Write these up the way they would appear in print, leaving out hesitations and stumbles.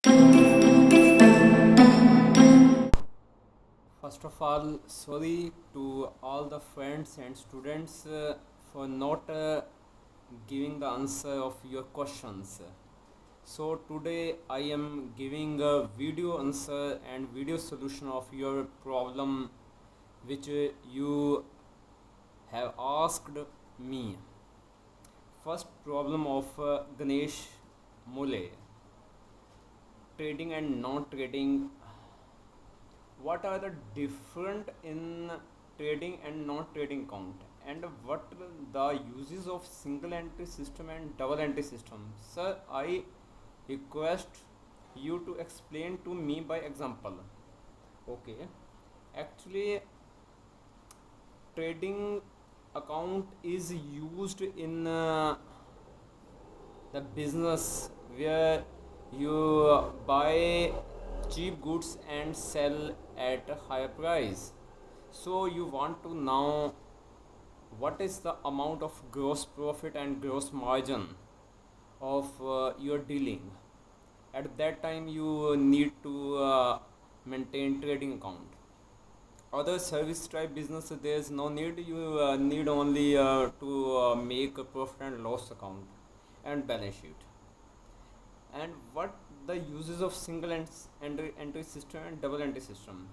First of all, sorry to all the friends and students for not giving the answer of your questions. So today I am giving a video answer and video solution of your problem which you have asked me. First problem of Ganesh Mole, trading and non-trading. What are the different in trading and non-trading account, and what the uses of single entry system and double entry system? Sir, I request you to explain to me by example. Okay, actually trading account is used in the business where you buy cheap goods and sell at a higher price. So you want to know what is the amount of gross profit and gross margin of your dealing. At that time you need to maintain trading account. Other service type business, there is no need. You need only to make a profit and loss account and balance sheet. And what the uses of single entry system and double entry system?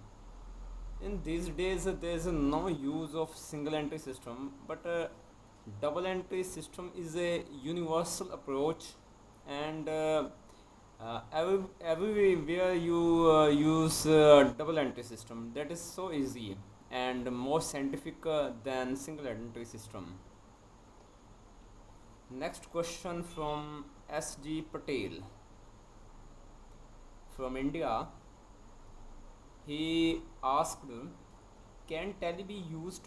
In these days there is no use of single entry system, but double entry system is a universal approach, and everywhere you use double entry system. That is so easy and more scientific than single entry system. Next question from SG Patel from India. He asked, can Tally be used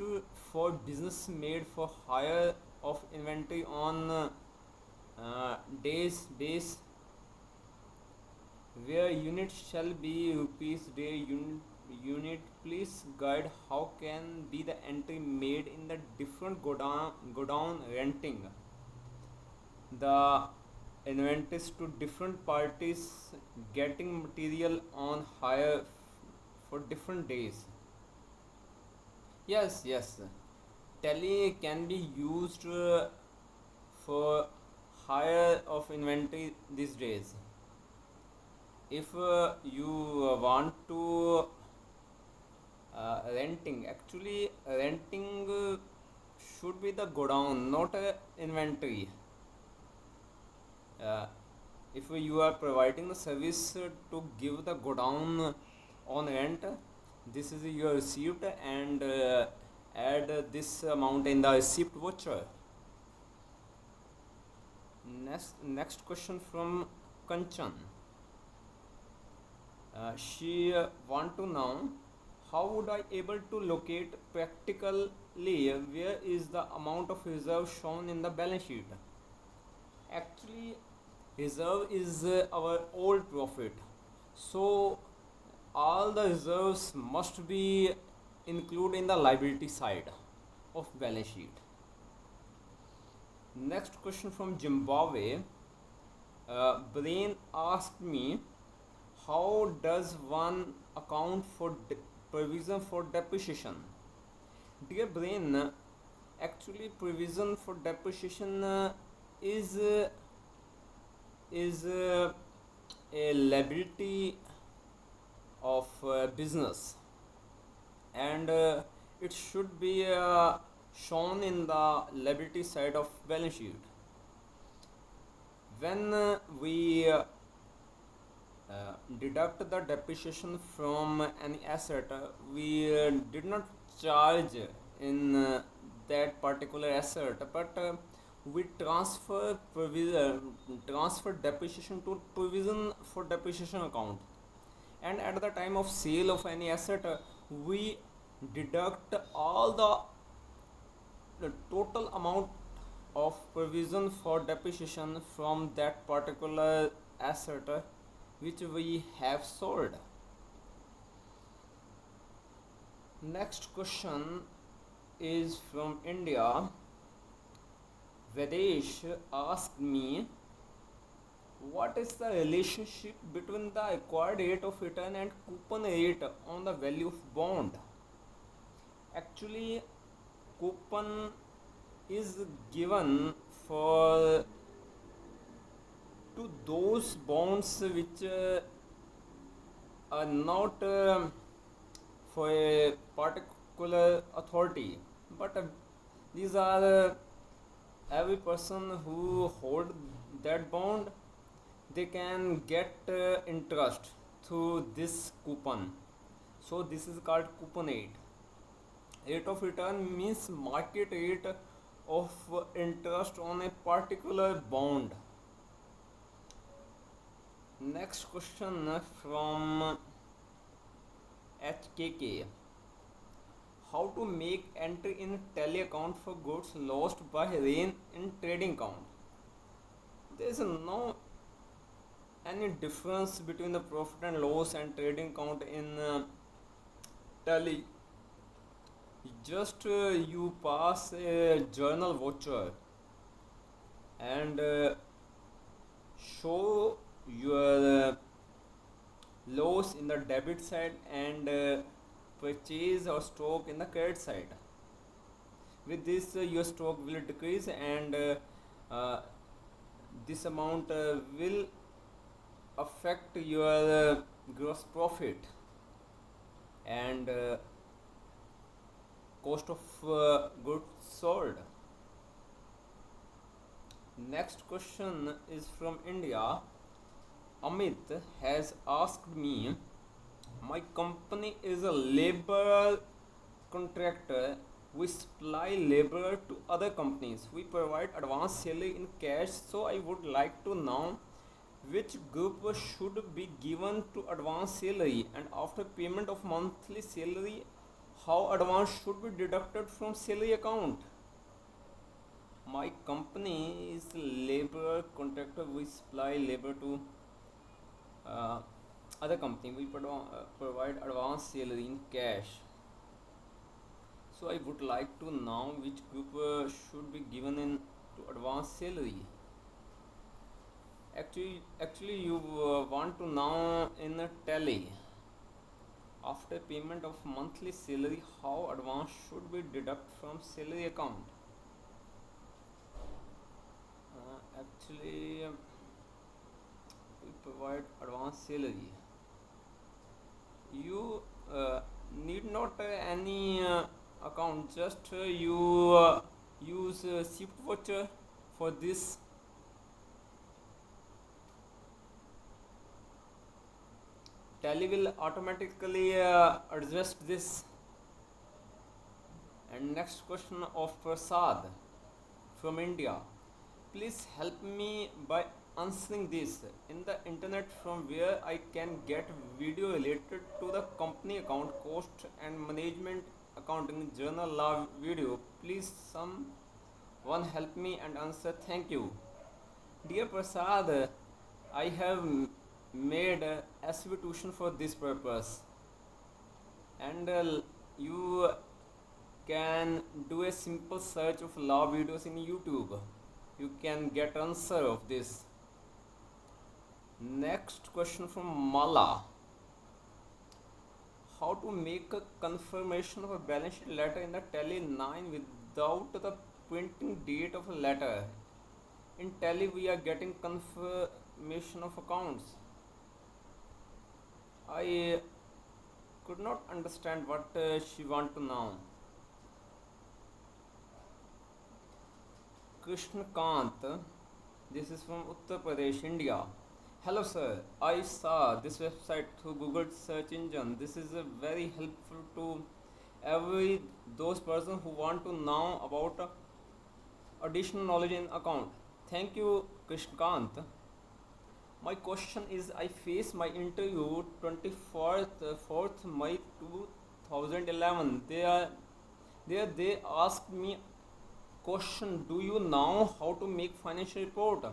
for business made for hire of inventory on days base where unit shall be rupees day unit? Please guide how can be the entry made in the different godown renting the inventories to different parties getting material on hire for different days. Yes. Tally can be used for hire of inventory these days. If you want to renting, actually renting should be the godown, not inventory. Uh, if you are providing the service to give the godown on rent, this is your receipt, and add this amount in the receipt voucher. Next question from Kanchan. She want to know, how would I able to locate practically where is the amount of reserve shown in the balance sheet? Actually reserve is our old profit, so all the reserves must be included in the liability side of balance sheet. Next question from Zimbabwe. Brain asked me, how does one account for provision for depreciation? Dear Brain, actually provision for depreciation is uh, is a liability of business, and it should be shown in the liability side of balance sheet. When we deduct the depreciation from any asset, we did not charge in that particular asset, but we transfer depreciation to provision for depreciation account, and at the time of sale of any asset, we deduct all the total amount of provision for depreciation from that particular asset which we have sold. Next question is from India. Vedesh asked me, What is the relationship between the acquired rate of return and coupon rate on the value of bond? Actually, coupon is given for to those bonds which are not for a particular authority, but these are every person who hold that bond, they can get interest through this coupon. So this is called coupon rate. Rate of return means market rate of interest on a particular bond. Next question from HKK. How to make entry in tally account for goods lost by rain in trading account? There is no any difference between the profit and loss and trading account in tally. Just you pass a journal voucher and show your loss in the debit side and purchase or stock in the credit side. With this your stock will decrease and this amount will affect your gross profit and cost of goods sold. Next question is from India. Amit has asked me, my company is a labor contractor. We supply labor to other companies. We provide advance salary in cash. So I would like to know which group should be given to advance salary, and after payment of monthly salary, how advance should be deducted from salary account. My company is labor contractor. We supply labor to uh, other company. We provide advance salary in cash. So I would like to know which group should be given in to advance salary. Actually, you want to know in a tally. After payment of monthly salary, how advance should be deducted from salary account? Actually, we provide advance salary. You need not any account. Just you use shift voucher for this. Tally will automatically adjust this. And next question of Prasad from India. Please help me by answering this. In the internet from where I can get video related to the company account cost and management accounting journal law video. Please someone help me and answer. Thank you. Dear Prasad, I have made SV tuition for this purpose, and you can do a simple search of law videos in YouTube. You can get answer of this. Next question from Mala. How to make a confirmation of a balance sheet letter in the Tally 9 without the printing date of a letter? In Tally we are getting confirmation of accounts. I could not understand what she want to know. Krishnakant, this is from Uttar Pradesh, India. Hello sir, I saw this website through Google search engine. This is very helpful to every those person who want to know about additional knowledge in account. Thank you, Krishnakant. My question is, I face my interview 24th 4th May 2011. They asked me question, do you know how to make financial report,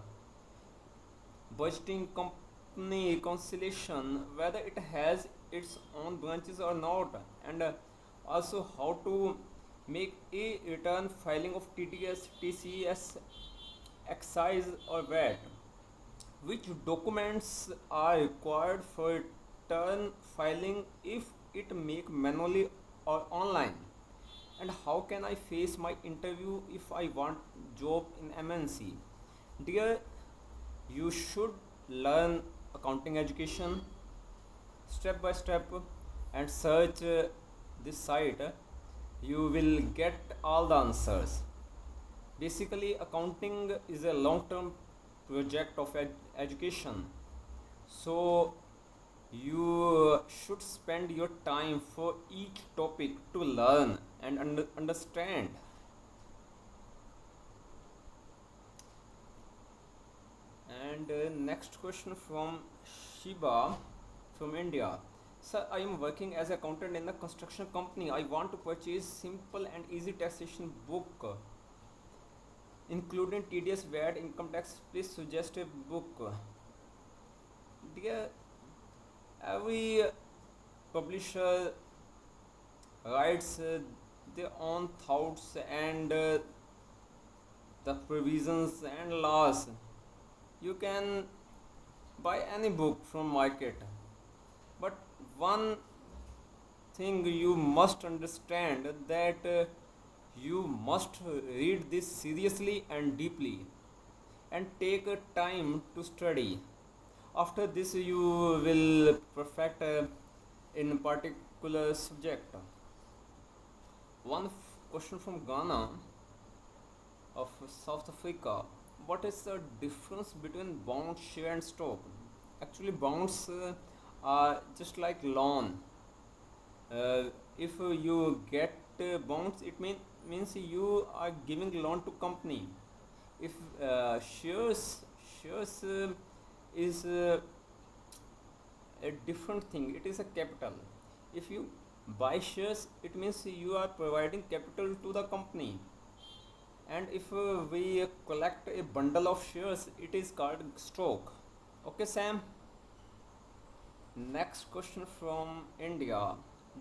budgeting, company reconciliation, whether it has its own branches or not, and also how to make a return filing of TDS, TCS, excise or VAT. Which documents are required for return filing if it make manually or online? And how can I face my interview if I want job in MNC? Dear, you should learn accounting education step by step and search this site. You will get all the answers. Basically, accounting is a long term project of education. So, you should spend your time for each topic to learn and understand. And next question from Shiba from India. Sir, I am working as accountant in a construction company. I want to purchase simple and easy taxation book, including TDS, VAT, income tax. Please suggest a book. Dear, every publisher writes their own thoughts and the provisions and laws. You can buy any book from market, but one thing you must understand that you must read this seriously and deeply and take a time to study. After this you will perfect in particular subject. One question from Ghana of South Africa. What is the difference between bond, share and stock? Actually bonds are just like loan. If you get bonds, it means you are giving loan to company. If shares is a different thing, it is a capital. If you buy shares, it means you are providing capital to the company. And if we collect a bundle of shares, it is called stock. Okay, Sam. Next question from India.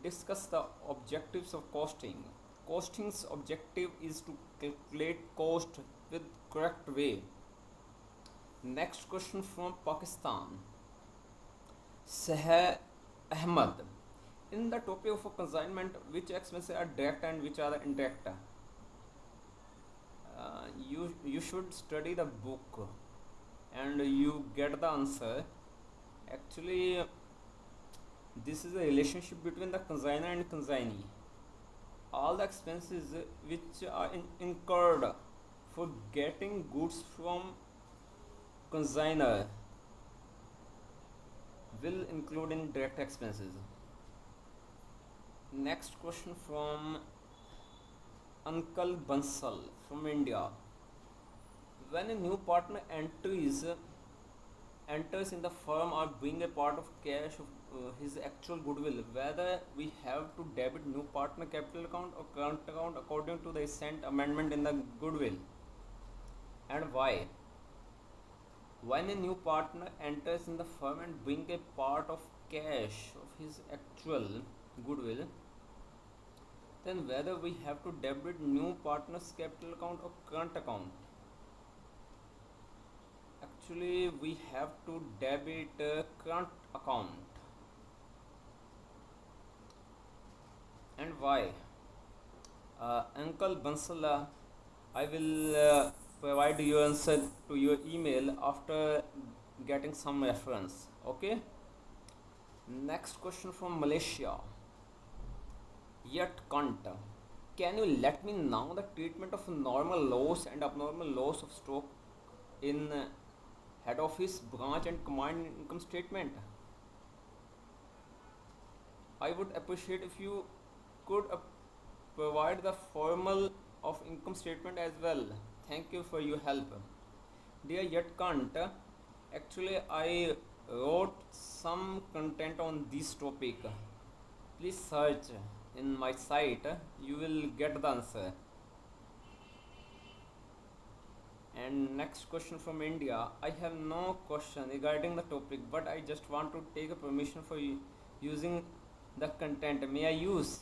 Discuss the objectives of costing. Costing's objective is to calculate cost with correct way. Next question from Pakistan. Saheh Ahmad. In the topic of consignment, which expenses are direct and which are indirect? You should study the book and you get the answer. Actually, this is a relationship between the consignor and consignee. All the expenses which are incurred for getting goods from consignor will include in direct expenses. Next question from Uncle Bansal from India. When a new partner enters in the firm or bring a part of cash of his actual goodwill, whether we have to debit new partner capital account or current account according to the recent amendment in the goodwill, and why? When a new partner enters in the firm and bring a part of cash of his actual goodwill, then whether we have to debit new partner's capital account or current account. Actually, we have to debit current account. And why? Uncle Bansala, I will provide your answer to your email after getting some reference. Okay. Next question from Malaysia. Yet can't. Can you let me know the treatment of normal loss and abnormal loss of stock in head office, branch and combined income statement? I would appreciate if you could provide the formal of income statement as well. Thank you for your help. Dear Yet can't. Actually, I wrote some content on this topic. Please search in my site. You will get the answer. And next question from India. I have no question regarding the topic, but I just want to take a permission for using the content. May I use?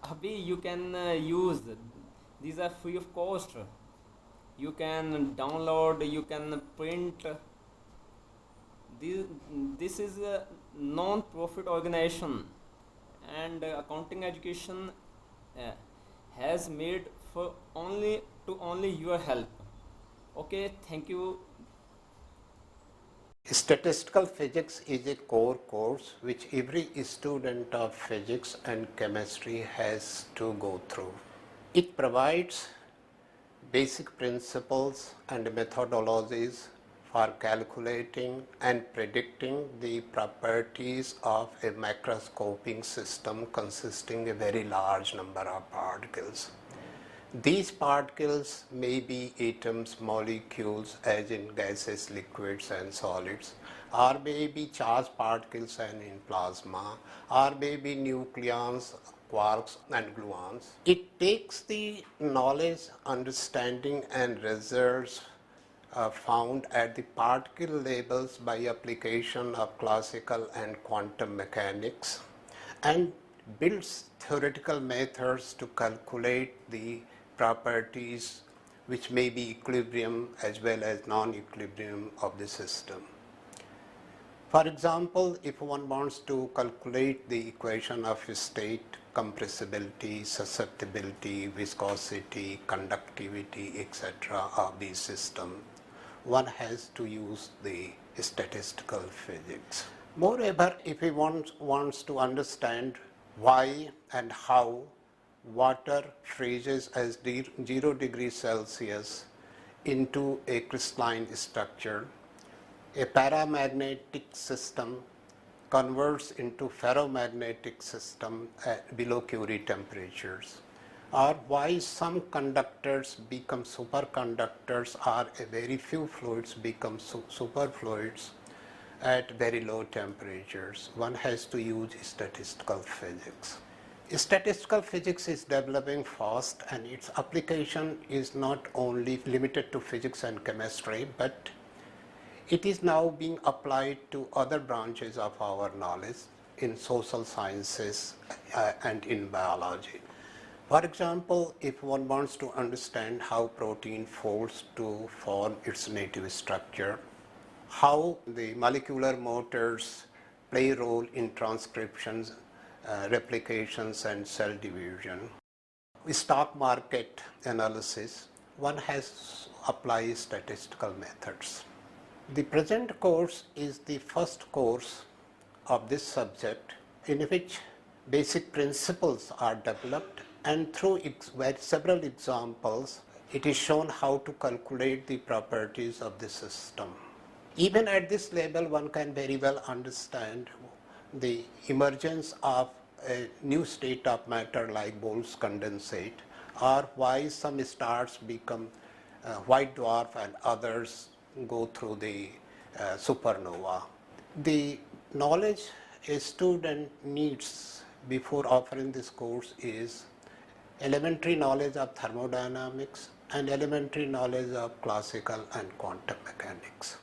Abhi, you can use. These are free of cost. You can download, you can print, this is a non-profit organization, and accounting education uh, has made for only your help. Okay, thank you. Statistical physics is a core course which every student of physics and chemistry has to go through. It provides basic principles and methodologies for calculating and predicting the properties of a macroscopic system consisting of a very large number of particles. These particles may be atoms, molecules, as in gases, liquids and solids, or may be charged particles and in plasma, or may be nucleons, quarks and gluons. It takes the knowledge, understanding and results found at the particle levels by application of classical and quantum mechanics and builds theoretical methods to calculate the properties which may be equilibrium as well as non-equilibrium of the system. For example, if one wants to calculate the equation of state, compressibility, susceptibility, viscosity, conductivity, etc. of the system, one has to use the statistical physics. Moreover, if he wants to understand why and how water freezes as 0 degrees Celsius into a crystalline structure, a paramagnetic system converts into ferromagnetic system at below Curie temperatures, or why some conductors become superconductors or a very few fluids become superfluids at very low temperatures, one has to use statistical physics. Statistical physics is developing fast and its application is not only limited to physics and chemistry, but it is now being applied to other branches of our knowledge in social sciences and in biology. For example, if one wants to understand how protein folds to form its native structure, how the molecular motors play a role in transcriptions, replications and cell division. With stock market analysis, one has applied statistical methods. The present course is the first course of this subject in which basic principles are developed, and through several examples it is shown how to calculate the properties of the system. Even at this level, one can very well understand the emergence of a new state of matter like Bohr's condensate, or why some stars become white dwarf and others go through the supernova. The knowledge a student needs before offering this course is elementary knowledge of thermodynamics and elementary knowledge of classical and quantum mechanics.